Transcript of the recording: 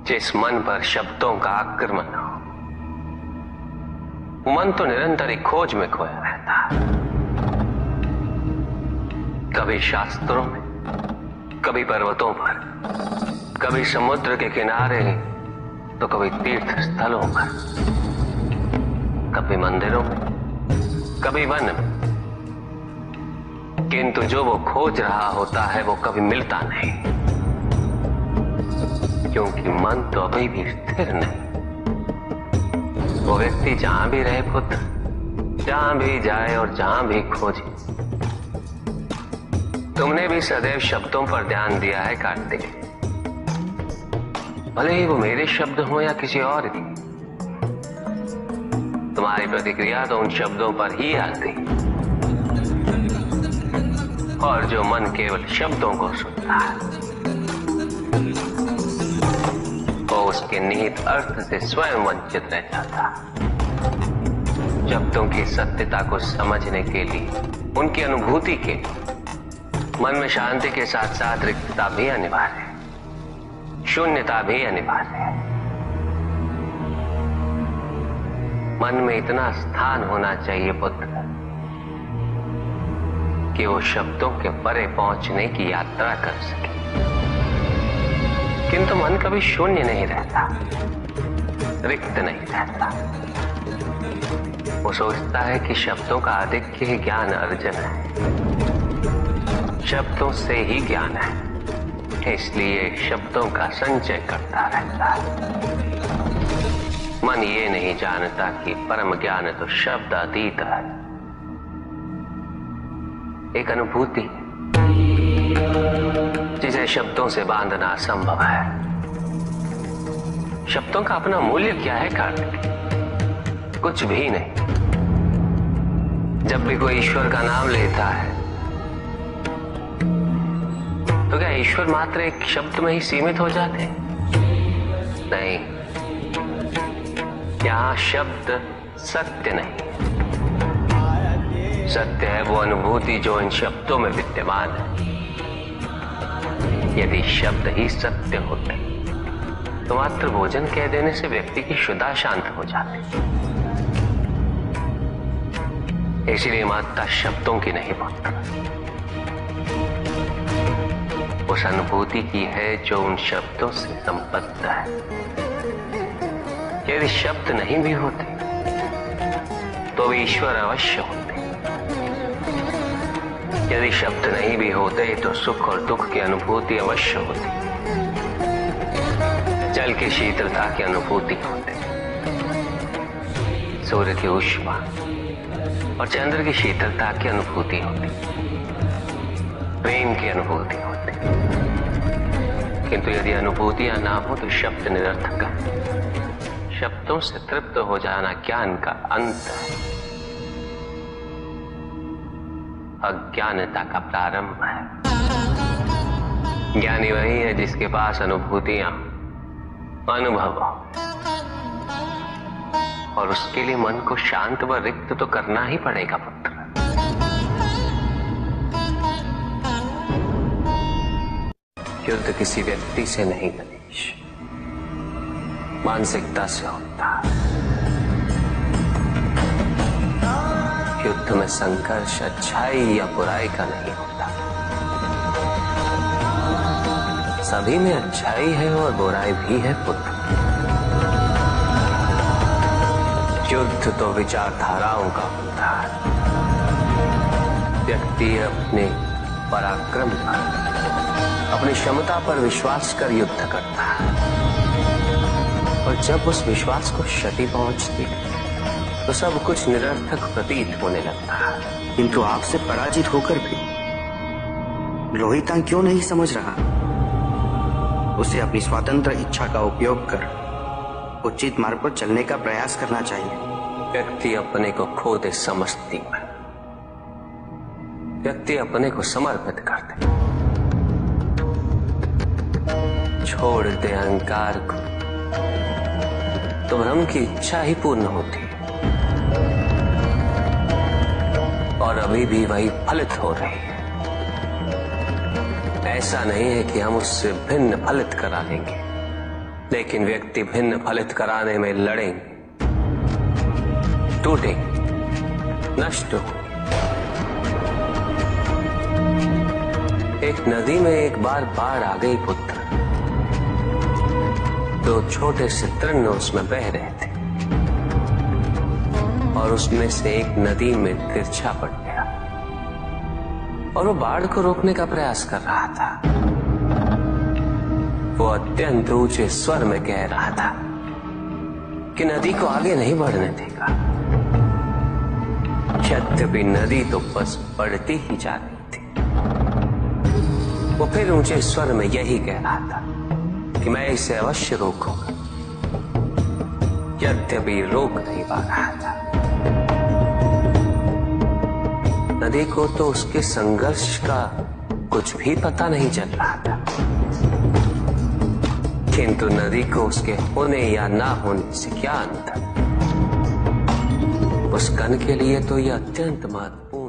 जिस मन पर शब्दों का आक्रमण हो, मन तो निरंतर ही खोज में खोया रहता है। कभी शास्त्रों में, कभी पर्वतों पर, कभी समुद्र के किनारे, तो कभी तीर्थ स्थलों पर, कभी मंदिरों में, कभी वन में। किंतु जो वो खोज रहा होता है वो कभी मिलता नहीं, क्योंकि मन तो अभी भी स्थिर नहीं। वो व्यक्ति जहां भी रहे पुत्र, जहां भी जाए और जहां भी खोजे। तुमने भी सदैव शब्दों पर ध्यान दिया है कार्तिक, भले ही वो मेरे शब्द हो या किसी और की। तुम्हारी प्रतिक्रिया तो उन शब्दों पर ही आती, और जो मन केवल शब्दों को सुनता है वो उसके निहित अर्थ से स्वयं वंचित रह जाता। शब्दों की सत्यता को समझने के लिए, उनकी अनुभूति के लिए मन में शांति के साथ साथ रिक्तता भी अनिवार्य है, शून्यता भी अनिवार्य है। मन में इतना स्थान होना चाहिए पुत्र कि वो शब्दों के परे पहुंचने की यात्रा कर सके। किंतु मन कभी शून्य नहीं रहता, रिक्त नहीं रहता। वो सोचता है कि शब्दों का आधिक्य ही ज्ञान अर्जन है, शब्दों से ही ज्ञान है, इसलिए शब्दों का संचय करता रहता है। मन ये नहीं जानता कि परम ज्ञान तो शब्द अतीत है, एक अनुभूति जिसे शब्दों से बांधना असंभव है। शब्दों का अपना मूल्य क्या है कार्तिक? कुछ भी नहीं। जब भी कोई ईश्वर का नाम लेता है तो क्या ईश्वर मात्र एक शब्द में ही सीमित हो जाते? नहीं, यहां शब्द सत्य नहीं, सत्य है वो अनुभूति जो इन शब्दों में विद्यमान है। यदि शब्द ही सत्य होते तो मात्र भोजन कह देने से व्यक्ति की क्षुधा शांत हो जाती। इसलिए माता शब्दों की नहीं पुत्र, उस अनुभूति की है जो उन शब्दों से संबद्ध है। यदि शब्द नहीं भी होते तो भी ईश्वर अवश्य होते। यदि शब्द नहीं भी होते तो सुख और दुख की अनुभूति अवश्य होती, जल की शीतलता की अनुभूति होती, सूर्य की ऊष्मा और चंद्र की शीतलता की अनुभूति होती, प्रेम की अनुभूति होती। किंतु यदि अनुभूतियां ना हो तो शब्द निरर्थक है। शब्दों से तृप्त हो जाना ज्ञान का अंत है, अज्ञानता का प्रारंभ है। ज्ञानी वही है जिसके पास अनुभूतियां, अनुभव, और उसके लिए मन को शांत व रिक्त तो करना ही पड़ेगा पुत्र। युद्ध किसी व्यक्ति से नहीं गणेश, मानसिकता से होता है। युद्ध में संघर्ष अच्छाई या बुराई का नहीं होता, सभी में अच्छाई है और बुराई भी है पुत्र। युद्ध तो विचारधाराओं का होता है। व्यक्ति अपने पराक्रम पर, अपनी क्षमता पर विश्वास कर युद्ध करता है, और जब उस विश्वास को क्षति पहुंचती तो सब कुछ निरर्थक प्रतीत होने लगता है। किंतु आपसे पराजित होकर भी रोहितांग क्यों नहीं समझ रहा? उसे अपनी स्वतंत्र इच्छा का उपयोग कर उचित मार्ग पर चलने का प्रयास करना चाहिए। व्यक्ति अपने को खो दे समझती है, व्यक्ति अपने को समर्पित कर दे, छोड़ दे अहंकार को, तो भ्रम की इच्छा ही पूर्ण होती है, और अभी भी वही फलित हो रही है। ऐसा नहीं है कि हम उससे भिन्न फलित करा लेंगे, लेकिन व्यक्ति भिन्न फलित कराने में लड़ेंगे, टूटेंगे, नष्ट हो। एक नदी में एक बार बाढ़ आ गई पुत्र। दो छोटे से तृण उसमें बह रहे थे और उसमें से एक नदी में तिरछा पड़ गया और वो बाढ़ को रोकने का प्रयास कर रहा था। वो अत्यंत ऊंचे स्वर में कह रहा था कि नदी को आगे नहीं बढ़ने देगा। यद्यपि नदी तो बस बढ़ती ही जा रही थी। वो फिर ऊंचे स्वर में यही कह रहा था कि मैं इसे अवश्य रोकूंगा, यद्यपि रोक नहीं पा रहा था। नदी को तो उसके संघर्ष का कुछ भी पता नहीं चल रहा था, किंतु नदी को उसके होने या ना होने से क्या अंतर। उस कण के लिए तो यह अत्यंत महत्वपूर्ण